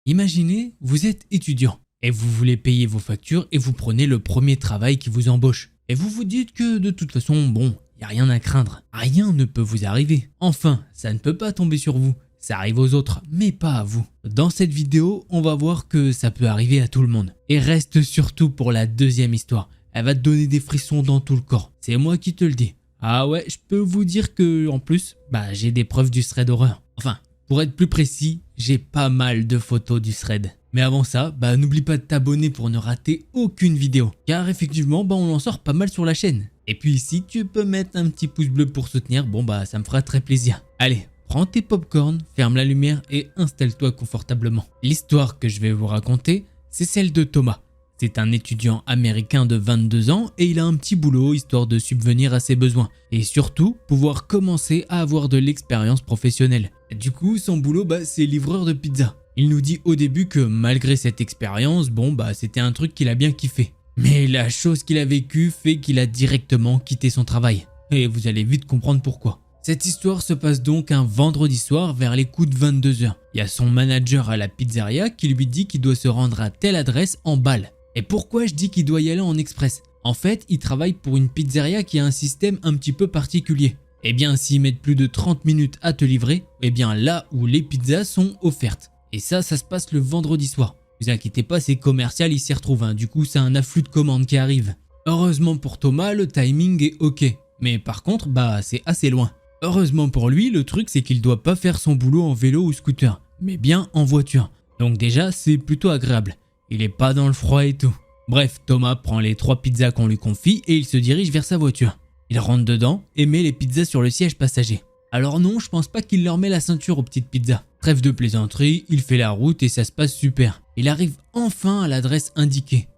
Imaginez, vous êtes étudiant et vous voulez payer vos factures et vous prenez le premier travail qui vous embauche. Et vous vous dites que de toute façon, bon, il n'y a rien à craindre. Rien ne peut vous arriver. Enfin, ça ne peut pas tomber sur vous. Ça arrive aux autres, mais pas à vous. Dans cette vidéo, on va voir que ça peut arriver à tout le monde. Et reste surtout pour la deuxième histoire. Elle va te donner des frissons dans tout le corps. C'est moi qui te le dis. Ah ouais, je peux vous dire que en plus, j'ai des preuves du thread horreur. Enfin, pour être plus précis, j'ai pas mal de photos du thread. Mais avant ça, n'oublie pas de t'abonner pour ne rater aucune vidéo. Car effectivement, on en sort pas mal sur la chaîne. Et puis si tu peux mettre un petit pouce bleu pour soutenir, ça me fera très plaisir. Allez, prends tes popcorn, ferme la lumière et installe-toi confortablement. L'histoire que je vais vous raconter, c'est celle de Thomas. C'est un étudiant américain de 22 ans et il a un petit boulot histoire de subvenir à ses besoins. Et surtout, pouvoir commencer à avoir de l'expérience professionnelle. Du coup, son boulot, c'est livreur de pizza. Il nous dit au début que malgré cette expérience, c'était un truc qu'il a bien kiffé. Mais la chose qu'il a vécue fait qu'il a directement quitté son travail. Et vous allez vite comprendre pourquoi. Cette histoire se passe donc un vendredi soir vers les coups de 22 h. Il y a son manager à la pizzeria qui lui dit qu'il doit se rendre à telle adresse en balle. Et pourquoi je dis qu'il doit y aller en express? En fait, il travaille pour une pizzeria qui a un système un petit peu particulier. Eh bien, s'ils mettent plus de 30 minutes à te livrer, là où les pizzas sont offertes. Et ça se passe le vendredi soir. Vous inquiétez pas, c'est commercial, il s'y retrouve. Du coup, c'est un afflux de commandes qui arrive. Heureusement pour Thomas, le timing est ok. Mais par contre, c'est assez loin. Heureusement pour lui, le truc c'est qu'il doit pas faire son boulot en vélo ou scooter, mais bien en voiture. Donc déjà, c'est plutôt agréable. Il est pas dans le froid et tout. Bref, Thomas prend les 3 pizzas qu'on lui confie et il se dirige vers sa voiture. Il rentre dedans et met les pizzas sur le siège passager. Alors non, je pense pas qu'il leur met la ceinture aux petites pizzas. Trêve de plaisanterie, il fait la route et ça se passe super. Il arrive enfin à l'adresse indiquée.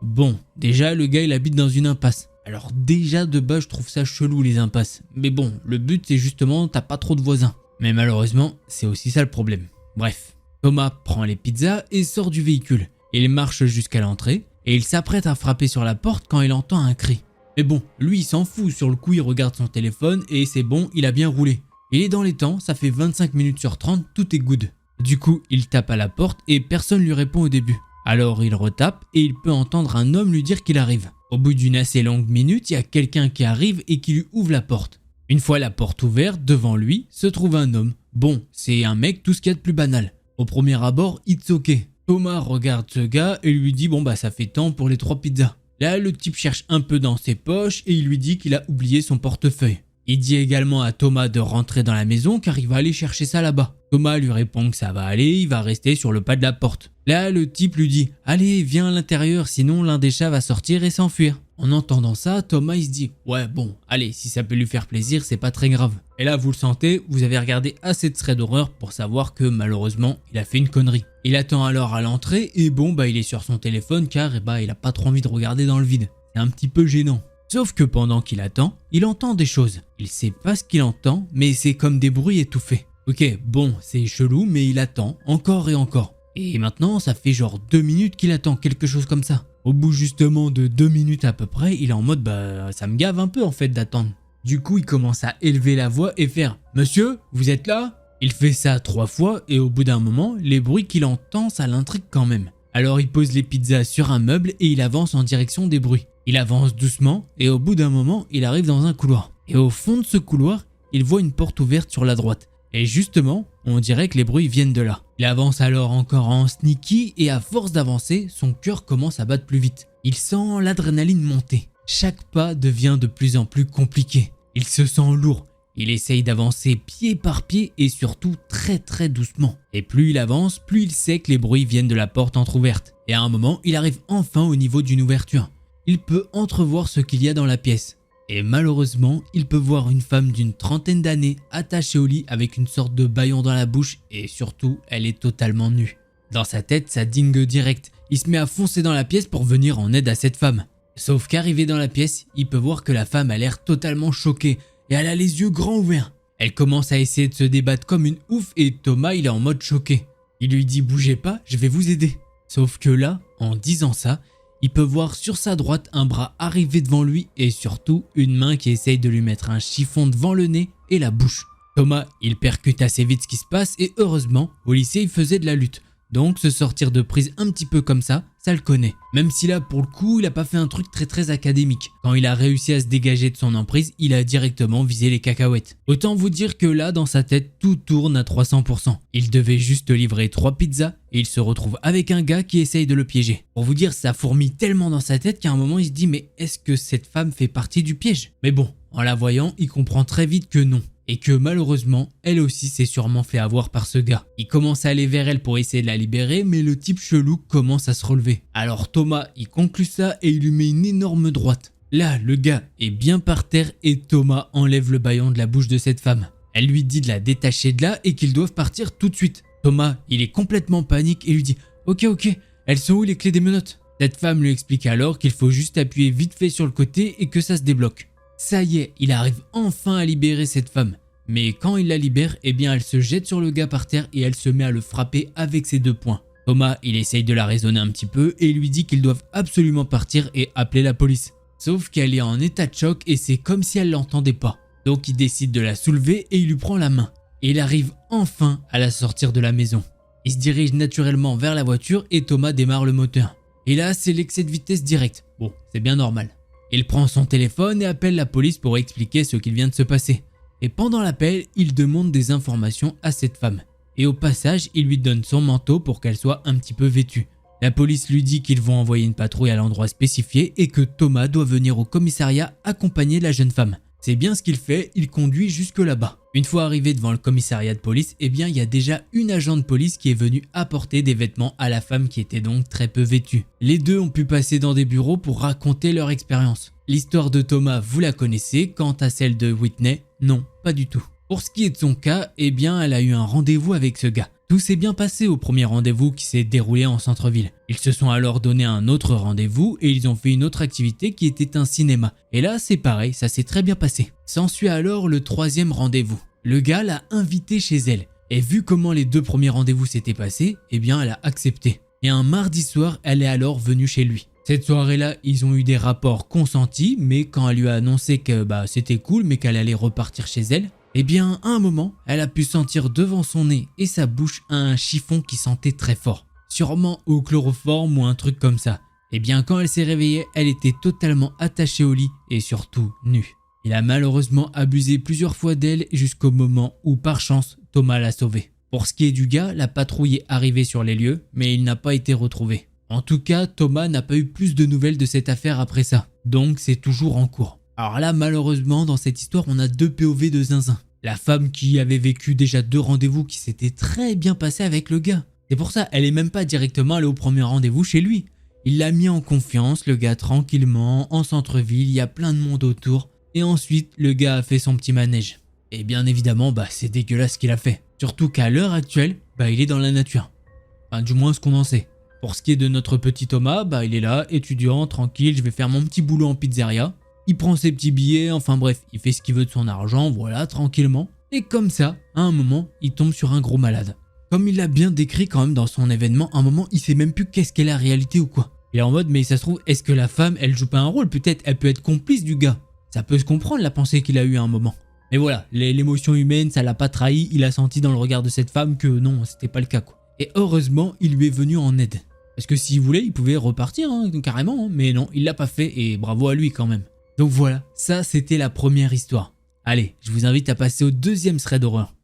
Bon, déjà le gars il habite dans une impasse. Alors déjà de base je trouve ça chelou les impasses. Mais bon, le but c'est justement t'as pas trop de voisins. Mais malheureusement, c'est aussi ça le problème. Bref, Thomas prend les pizzas et sort du véhicule. Il marche jusqu'à l'entrée et il s'apprête à frapper sur la porte quand il entend un cri. Mais bon, lui il s'en fout, sur le coup il regarde son téléphone et c'est bon, il a bien roulé. Il est dans les temps, ça fait 25 minutes sur 30, tout est good. Du coup, il tape à la porte et personne lui répond au début. Alors il retape et il peut entendre un homme lui dire qu'il arrive. Au bout d'une assez longue minute, il y a quelqu'un qui arrive et qui lui ouvre la porte. Une fois la porte ouverte, devant lui se trouve un homme. Bon, c'est un mec tout ce qu'il y a de plus banal. Au premier abord, it's ok. Thomas regarde ce gars et lui dit ça fait tant pour les 3 pizzas. Là, le type cherche un peu dans ses poches et il lui dit qu'il a oublié son portefeuille. Il dit également à Thomas de rentrer dans la maison car il va aller chercher ça là-bas. Thomas lui répond que ça va aller, il va rester sur le pas de la porte. Là, le type lui dit « Allez, viens à l'intérieur, sinon l'un des chats va sortir et s'enfuir. » En entendant ça, Thomas il se dit « Ouais, bon, allez, si ça peut lui faire plaisir, c'est pas très grave. » Et là, vous le sentez, vous avez regardé assez de thread d'horreur pour savoir que malheureusement, il a fait une connerie. Il attend alors à l'entrée et il est sur son téléphone car il a pas trop envie de regarder dans le vide. C'est un petit peu gênant. Sauf que pendant qu'il attend, il entend des choses. Il sait pas ce qu'il entend, mais c'est comme des bruits étouffés. Ok, bon, c'est chelou, mais il attend encore et encore. Et maintenant, ça fait genre 2 minutes qu'il attend quelque chose comme ça. Au bout justement de 2 minutes à peu près, il est en mode ça me gave un peu en fait d'attendre. Du coup, il commence à élever la voix et faire « Monsieur, vous êtes là ?» Il fait ça 3 fois et au bout d'un moment, les bruits qu'il entend, ça l'intrigue quand même. Alors il pose les pizzas sur un meuble et il avance en direction des bruits. Il avance doucement et au bout d'un moment, il arrive dans un couloir. Et au fond de ce couloir, il voit une porte ouverte sur la droite. Et justement, on dirait que les bruits viennent de là. Il avance alors encore en sneaky et à force d'avancer, son cœur commence à battre plus vite. Il sent l'adrénaline monter. Chaque pas devient de plus en plus compliqué. Il se sent lourd. Il essaye d'avancer pied par pied et surtout très très doucement. Et plus il avance, plus il sait que les bruits viennent de la porte entrouverte. Et à un moment, il arrive enfin au niveau d'une ouverture. Il peut entrevoir ce qu'il y a dans la pièce. Et malheureusement, il peut voir une femme d'une 30aine d'années attachée au lit avec une sorte de bâillon dans la bouche et surtout, elle est totalement nue. Dans sa tête, ça dingue direct. Il se met à foncer dans la pièce pour venir en aide à cette femme. Sauf qu'arrivé dans la pièce, il peut voir que la femme a l'air totalement choquée et elle a les yeux grands ouverts. Elle commence à essayer de se débattre comme une ouf et Thomas il est en mode choqué. Il lui dit « Bougez pas, je vais vous aider ». Sauf que là, en disant ça, il peut voir sur sa droite un bras arriver devant lui et surtout une main qui essaye de lui mettre un chiffon devant le nez et la bouche. Thomas, il percute assez vite ce qui se passe et heureusement, au lycée il faisait de la lutte. Donc se sortir de prise un petit peu comme ça le connaît. Même si là pour le coup il a pas fait un truc très académique. Quand il a réussi à se dégager de son emprise, il a directement visé les cacahuètes. Autant vous dire que là dans sa tête tout tourne à 300%. Il devait juste livrer 3 pizzas et il se retrouve avec un gars qui essaye de le piéger. Pour vous dire, ça fourmille tellement dans sa tête qu'à un moment il se dit mais est-ce que cette femme fait partie du piège? Mais bon, en la voyant, il comprend très vite que non. Et que malheureusement, elle aussi s'est sûrement fait avoir par ce gars. Il commence à aller vers elle pour essayer de la libérer, mais le type chelou commence à se relever. Alors Thomas, il conclut ça et il lui met une énorme droite. Là, le gars est bien par terre et Thomas enlève le bâillon de la bouche de cette femme. Elle lui dit de la détacher de là et qu'ils doivent partir tout de suite. Thomas, il est complètement panique et lui dit « Ok, elles sont où les clés des menottes ?» Cette femme lui explique alors qu'il faut juste appuyer vite fait sur le côté et que ça se débloque. Ça y est, il arrive enfin à libérer cette femme. Mais quand il la libère, eh bien elle se jette sur le gars par terre et elle se met à le frapper avec ses 2 poings. Thomas, il essaye de la raisonner un petit peu et lui dit qu'ils doivent absolument partir et appeler la police. Sauf qu'elle est en état de choc et c'est comme si elle l'entendait pas. Donc il décide de la soulever et il lui prend la main. Et il arrive enfin à la sortir de la maison. Il se dirige naturellement vers la voiture et Thomas démarre le moteur. Et là, c'est l'excès de vitesse direct. Bon, c'est bien normal. Il prend son téléphone et appelle la police pour expliquer ce qu'il vient de se passer. Et pendant l'appel, il demande des informations à cette femme. Et au passage, il lui donne son manteau pour qu'elle soit un petit peu vêtue. La police lui dit qu'ils vont envoyer une patrouille à l'endroit spécifié et que Thomas doit venir au commissariat accompagner la jeune femme. C'est bien ce qu'il fait, il conduit jusque là-bas. Une fois arrivé devant le commissariat de police, eh bien il y a déjà une agent de police qui est venue apporter des vêtements à la femme qui était donc très peu vêtue. Les deux ont pu passer dans des bureaux pour raconter leur expérience. L'histoire de Thomas, vous la connaissez, quant à celle de Whitney, non, pas du tout. Pour ce qui est de son cas, eh bien elle a eu un rendez-vous avec ce gars. Tout s'est bien passé au premier rendez-vous qui s'est déroulé en centre-ville. Ils se sont alors donné un autre rendez-vous et ils ont fait une autre activité qui était un cinéma. Et là c'est pareil, ça s'est très bien passé. S'ensuit alors le 3e rendez-vous. Le gars l'a invitée chez elle. Et vu comment les 2 premiers rendez-vous s'étaient passés, eh bien elle a accepté. Et un mardi soir, elle est alors venue chez lui. Cette soirée-là, ils ont eu des rapports consentis, mais quand elle lui a annoncé que c'était cool mais qu'elle allait repartir chez elle, eh bien, à un moment, elle a pu sentir devant son nez et sa bouche un chiffon qui sentait très fort. Sûrement au chloroforme ou un truc comme ça. Eh bien, quand elle s'est réveillée, elle était totalement attachée au lit et surtout nue. Il a malheureusement abusé plusieurs fois d'elle jusqu'au moment où, par chance, Thomas l'a sauvée. Pour ce qui est du gars, la patrouille est arrivée sur les lieux, mais il n'a pas été retrouvé. En tout cas, Thomas n'a pas eu plus de nouvelles de cette affaire après ça. Donc, c'est toujours en cours. Alors là, malheureusement, dans cette histoire, on a 2 POV de zinzin. La femme qui avait vécu déjà 2 rendez-vous qui s'était très bien passé avec le gars. C'est pour ça, elle est même pas directement allée au premier rendez-vous chez lui. Il l'a mis en confiance, le gars, tranquillement, en centre-ville, il y a plein de monde autour. Et ensuite, le gars a fait son petit manège. Et bien évidemment, c'est dégueulasse ce qu'il a fait. Surtout qu'à l'heure actuelle, il est dans la nature. Enfin, du moins ce qu'on en sait. Pour ce qui est de notre petit Thomas, il est là, étudiant, tranquille, je vais faire mon petit boulot en pizzeria. Il prend ses petits billets, enfin bref, il fait ce qu'il veut de son argent, voilà, tranquillement. Et comme ça, à un moment, il tombe sur un gros malade. Comme il l'a bien décrit quand même dans son événement, à un moment, il sait même plus qu'est-ce qu'est la réalité ou quoi. Il est en mode, mais ça se trouve, est-ce que la femme, elle joue pas un rôle? Peut-être, elle peut être complice du gars. Ça peut se comprendre la pensée qu'il a eue à un moment. Mais voilà, l'émotion humaine, ça l'a pas trahi, il a senti dans le regard de cette femme que non, c'était pas le cas quoi. Et heureusement, il lui est venu en aide. Parce que s'il voulait, il pouvait repartir, carrément, mais non, il l'a pas fait et bravo à lui quand même. Donc voilà, ça c'était la première histoire. Allez, je vous invite à passer au 2e thread d'horreur.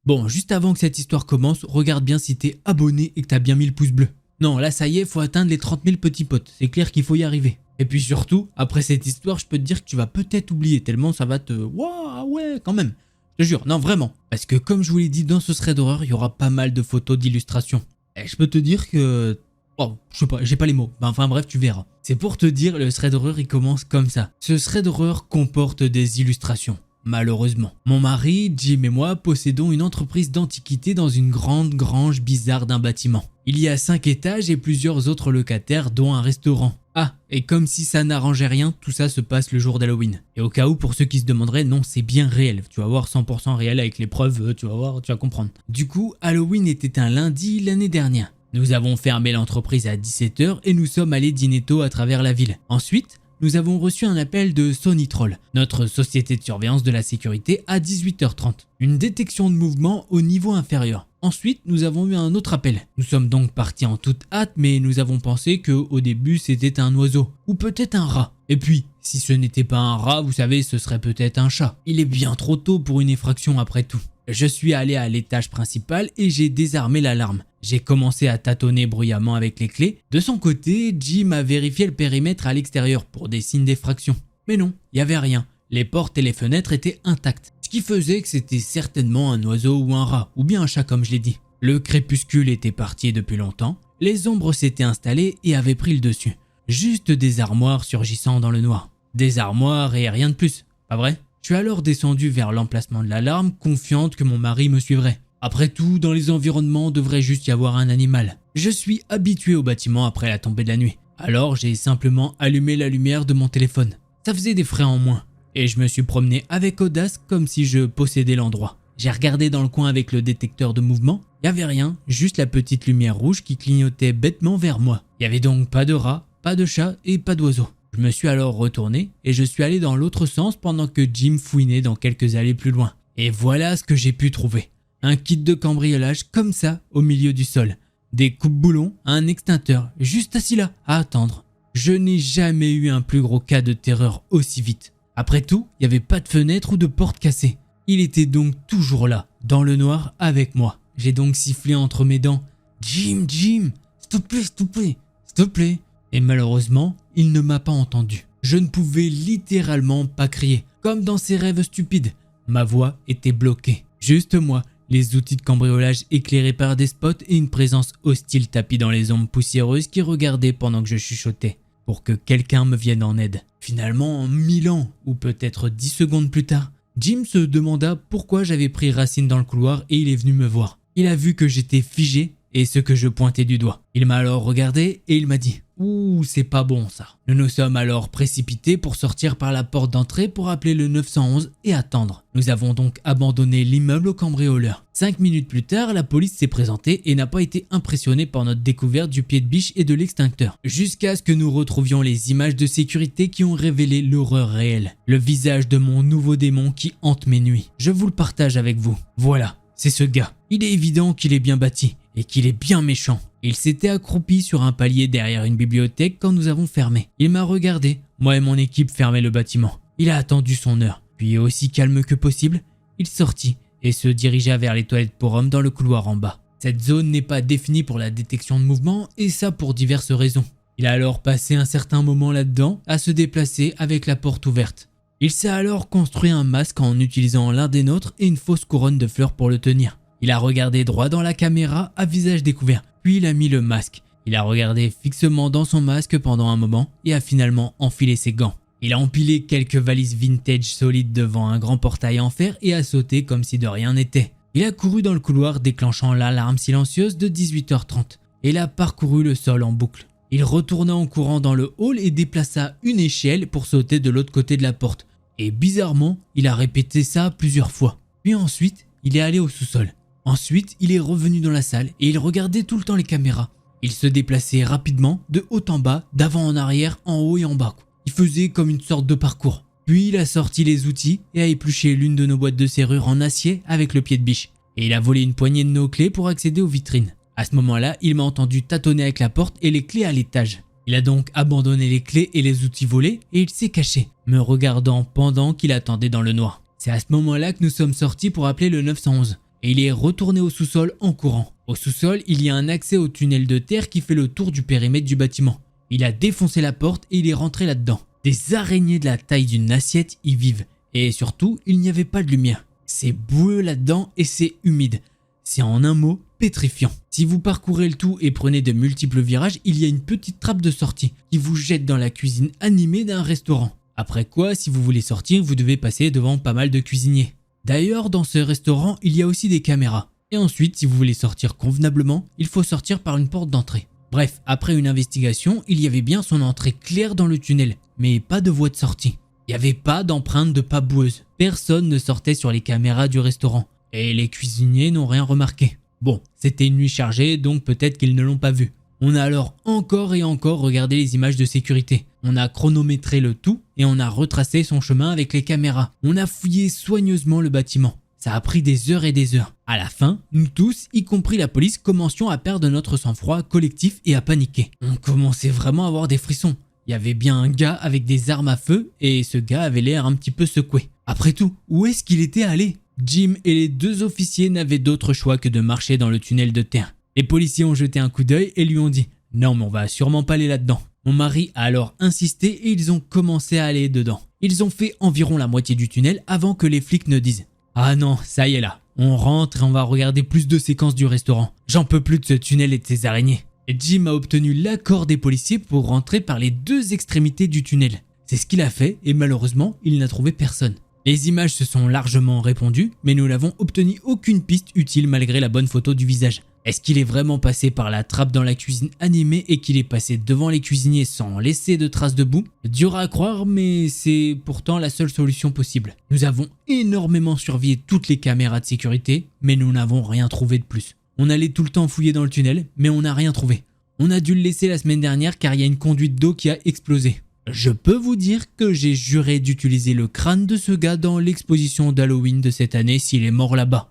Bon, juste avant que cette histoire commence, regarde bien si t'es abonné et que t'as bien mis le pouce bleu. Non, là ça y est, faut atteindre les 30 000 petits potes, c'est clair qu'il faut y arriver. Et puis surtout, après cette histoire, je peux te dire que tu vas peut-être oublier tellement ça va te... Waouh, ouais, quand même. Je te jure, non vraiment. Parce que comme je vous l'ai dit, dans ce thread d'horreur, il y aura pas mal de photos d'illustrations. Et je peux te dire que... Oh, je sais pas, j'ai pas les mots. Enfin bref, tu verras. C'est pour te dire, le thread d'horreur, il commence comme ça. Ce thread d'horreur comporte des illustrations. Malheureusement. Mon mari, Jim et moi possédons une entreprise d'antiquité dans une grande grange bizarre d'un bâtiment. Il y a 5 étages et plusieurs autres locataires dont un restaurant. Ah, et comme si ça n'arrangeait rien, tout ça se passe le jour d'Halloween. Et au cas où, pour ceux qui se demanderaient, non, c'est bien réel. Tu vas voir 100% réel avec les preuves, tu vas voir, tu vas comprendre. Du coup, Halloween était un lundi l'année dernière. Nous avons fermé l'entreprise à 17 h et nous sommes allés dîner tôt à travers la ville. Ensuite, nous avons reçu un appel de Sonitrol, notre société de surveillance de la sécurité, à 18h30. Une détection de mouvement au niveau inférieur. Ensuite, nous avons eu un autre appel. Nous sommes donc partis en toute hâte, mais nous avons pensé qu'au début c'était un oiseau, ou peut-être un rat. Et puis, si ce n'était pas un rat, vous savez, ce serait peut-être un chat. Il est bien trop tôt pour une effraction après tout. Je suis allé à l'étage principal et j'ai désarmé l'alarme. J'ai commencé à tâtonner bruyamment avec les clés. De son côté, Jim a vérifié le périmètre à l'extérieur pour des signes d'effraction. Mais non, il n'y avait rien. Les portes et les fenêtres étaient intactes. Ce qui faisait que c'était certainement un oiseau ou un rat, ou bien un chat comme je l'ai dit. Le crépuscule était parti depuis longtemps. Les ombres s'étaient installées et avaient pris le dessus. Juste des armoires surgissant dans le noir. Des armoires et rien de plus, pas vrai ? Je suis alors descendu vers l'emplacement de l'alarme, confiante que mon mari me suivrait. Après tout, dans les environnements, devrait juste y avoir un animal. Je suis habitué au bâtiment après la tombée de la nuit. Alors j'ai simplement allumé la lumière de mon téléphone. Ça faisait des frais en moins. Et je me suis promené avec audace comme si je possédais l'endroit. J'ai regardé dans le coin avec le détecteur de mouvement. Il n'y avait rien, juste la petite lumière rouge qui clignotait bêtement vers moi. Il n'y avait donc pas de rat, pas de chat et pas d'oiseau. Je me suis alors retourné et je suis allé dans l'autre sens pendant que Jim fouinait dans quelques allées plus loin. Et voilà ce que j'ai pu trouver. Un kit de cambriolage comme ça au milieu du sol. Des coupe-boulons, un extincteur, juste assis là, à attendre. Je n'ai jamais eu un plus gros cas de terreur aussi vite. Après tout, il n'y avait pas de fenêtre ou de porte cassée. Il était donc toujours là, dans le noir, avec moi. J'ai donc sifflé entre mes dents. « Jim, Jim, s'il te plaît, s'il te plaît, s'il te plaît !» Et malheureusement, il ne m'a pas entendu. Je ne pouvais littéralement pas crier, comme dans ces rêves stupides. Ma voix était bloquée. Juste moi, les outils de cambriolage éclairés par des spots et une présence hostile tapie dans les ombres poussiéreuses qui regardaient pendant que je chuchotais, pour que quelqu'un me vienne en aide. Finalement, en 1000 ans, ou peut-être 10 secondes plus tard, Jim se demanda pourquoi j'avais pris racine dans le couloir et il est venu me voir. Il a vu que j'étais figé et ce que je pointais du doigt. Il m'a alors regardé et il m'a dit « Ouh, c'est pas bon ça ». Nous nous sommes alors précipités pour sortir par la porte d'entrée pour appeler le 911 et attendre. Nous avons donc abandonné l'immeuble aux cambrioleurs. 5 minutes plus tard, la police s'est présentée et n'a pas été impressionnée par notre découverte du pied de biche et de l'extincteur. Jusqu'à ce que nous retrouvions les images de sécurité qui ont révélé l'horreur réelle. Le visage de mon nouveau démon qui hante mes nuits. Je vous le partage avec vous. Voilà, c'est ce gars. Il est évident qu'il est bien bâti et qu'il est bien méchant. Il s'était accroupi sur un palier derrière une bibliothèque quand nous avons fermé. Il m'a regardé, moi et mon équipe fermaient le bâtiment. Il a attendu son heure, puis aussi calme que possible, il sortit et se dirigea vers les toilettes pour hommes dans le couloir en bas. Cette zone n'est pas définie pour la détection de mouvement et ça pour diverses raisons. Il a alors passé un certain moment là-dedans à se déplacer avec la porte ouverte. Il s'est alors construit un masque en utilisant l'un des nôtres et une fausse couronne de fleurs pour le tenir. Il a regardé droit dans la caméra à visage découvert, puis il a mis le masque. Il a regardé fixement dans son masque pendant un moment et a finalement enfilé ses gants. Il a empilé quelques valises vintage solides devant un grand portail en fer et a sauté comme si de rien n'était. Il a couru dans le couloir déclenchant l'alarme silencieuse de 18h30 et il a parcouru le sol en boucle. Il retourna en courant dans le hall et déplaça une échelle pour sauter de l'autre côté de la porte. Et bizarrement, il a répété ça plusieurs fois. Puis ensuite, il est allé au sous-sol. Ensuite, il est revenu dans la salle et il regardait tout le temps les caméras. Il se déplaçait rapidement, de haut en bas, d'avant en arrière, en haut et en bas. Il faisait comme une sorte de parcours. Puis il a sorti les outils et a épluché l'une de nos boîtes de serrure en acier avec le pied de biche. Et il a volé une poignée de nos clés pour accéder aux vitrines. À ce moment-là, il m'a entendu tâtonner avec la porte et les clés à l'étage. Il a donc abandonné les clés et les outils volés et il s'est caché, me regardant pendant qu'il attendait dans le noir. C'est à ce moment-là que nous sommes sortis pour appeler le 911. Et il est retourné au sous-sol en courant. Au sous-sol, il y a un accès au tunnel de terre qui fait le tour du périmètre du bâtiment. Il a défoncé la porte et il est rentré là-dedans. Des araignées de la taille d'une assiette y vivent. Et surtout, il n'y avait pas de lumière. C'est boueux là-dedans et c'est humide. C'est en un mot, pétrifiant. Si vous parcourez le tout et prenez de multiples virages, il y a une petite trappe de sortie qui vous jette dans la cuisine animée d'un restaurant. Après quoi, si vous voulez sortir, vous devez passer devant pas mal de cuisiniers. D'ailleurs, dans ce restaurant, il y a aussi des caméras. Et ensuite, si vous voulez sortir convenablement, il faut sortir par une porte d'entrée. Bref, après une investigation, il y avait bien son entrée claire dans le tunnel, mais pas de voie de sortie. Il n'y avait pas d'empreinte de pas boueuse. Personne ne sortait sur les caméras du restaurant. Et les cuisiniers n'ont rien remarqué. Bon, c'était une nuit chargée, donc peut-être qu'ils ne l'ont pas vu. On a alors encore et encore regardé les images de sécurité. On a chronométré le tout et on a retracé son chemin avec les caméras. On a fouillé soigneusement le bâtiment. Ça a pris des heures et des heures. À la fin, nous tous, y compris la police, commencions à perdre notre sang-froid collectif et à paniquer. On commençait vraiment à avoir des frissons. Il y avait bien un gars avec des armes à feu et ce gars avait l'air un petit peu secoué. Après tout, où est-ce qu'il était allé? Jim et les 2 officiers n'avaient d'autre choix que de marcher dans le tunnel de terre. Les policiers ont jeté un coup d'œil et lui ont dit « Non mais on va sûrement pas aller là-dedans ». Mon mari a alors insisté et ils ont commencé à aller dedans. Ils ont fait environ la moitié du tunnel avant que les flics ne disent « Ah non, ça y est là, on rentre et on va regarder plus de séquences du restaurant. J'en peux plus de ce tunnel et de ces araignées ». Et Jim a obtenu l'accord des policiers pour rentrer par les 2 extrémités du tunnel. C'est ce qu'il a fait et malheureusement, il n'a trouvé personne. Les images se sont largement répandues, mais nous n'avons obtenu aucune piste utile malgré la bonne photo du visage. Est-ce qu'il est vraiment passé par la trappe dans la cuisine animée et qu'il est passé devant les cuisiniers sans laisser de traces de boue? Dur à croire, mais c'est pourtant la seule solution possible. Nous avons énormément surveillé toutes les caméras de sécurité, mais nous n'avons rien trouvé de plus. On allait tout le temps fouiller dans le tunnel, mais on n'a rien trouvé. On a dû le laisser la semaine dernière car il y a une conduite d'eau qui a explosé. Je peux vous dire que j'ai juré d'utiliser le crâne de ce gars dans l'exposition d'Halloween de cette année s'il est mort là-bas.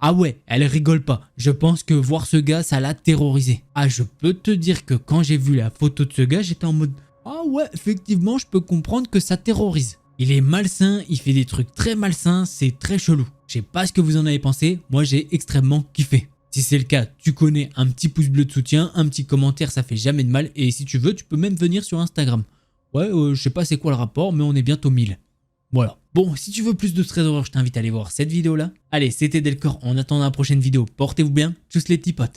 Ah ouais, elle rigole pas. Je pense que voir ce gars, ça l'a terrorisé. Ah, je peux te dire que quand j'ai vu la photo de ce gars, j'étais en mode « Ah ouais, effectivement, je peux comprendre que ça terrorise. » Il est malsain, il fait des trucs très malsains, c'est très chelou. Je sais pas ce que vous en avez pensé, moi j'ai extrêmement kiffé. Si c'est le cas, tu connais un petit pouce bleu de soutien, un petit commentaire, ça fait jamais de mal. Et si tu veux, tu peux même venir sur Instagram. Ouais, je sais pas c'est quoi le rapport, mais on est bientôt 1000. Voilà. Bon, si tu veux plus de stress horreur, je t'invite à aller voir cette vidéo là. Allez, c'était Delcor, en attendant la prochaine vidéo, portez-vous bien, tchuss les petits potes.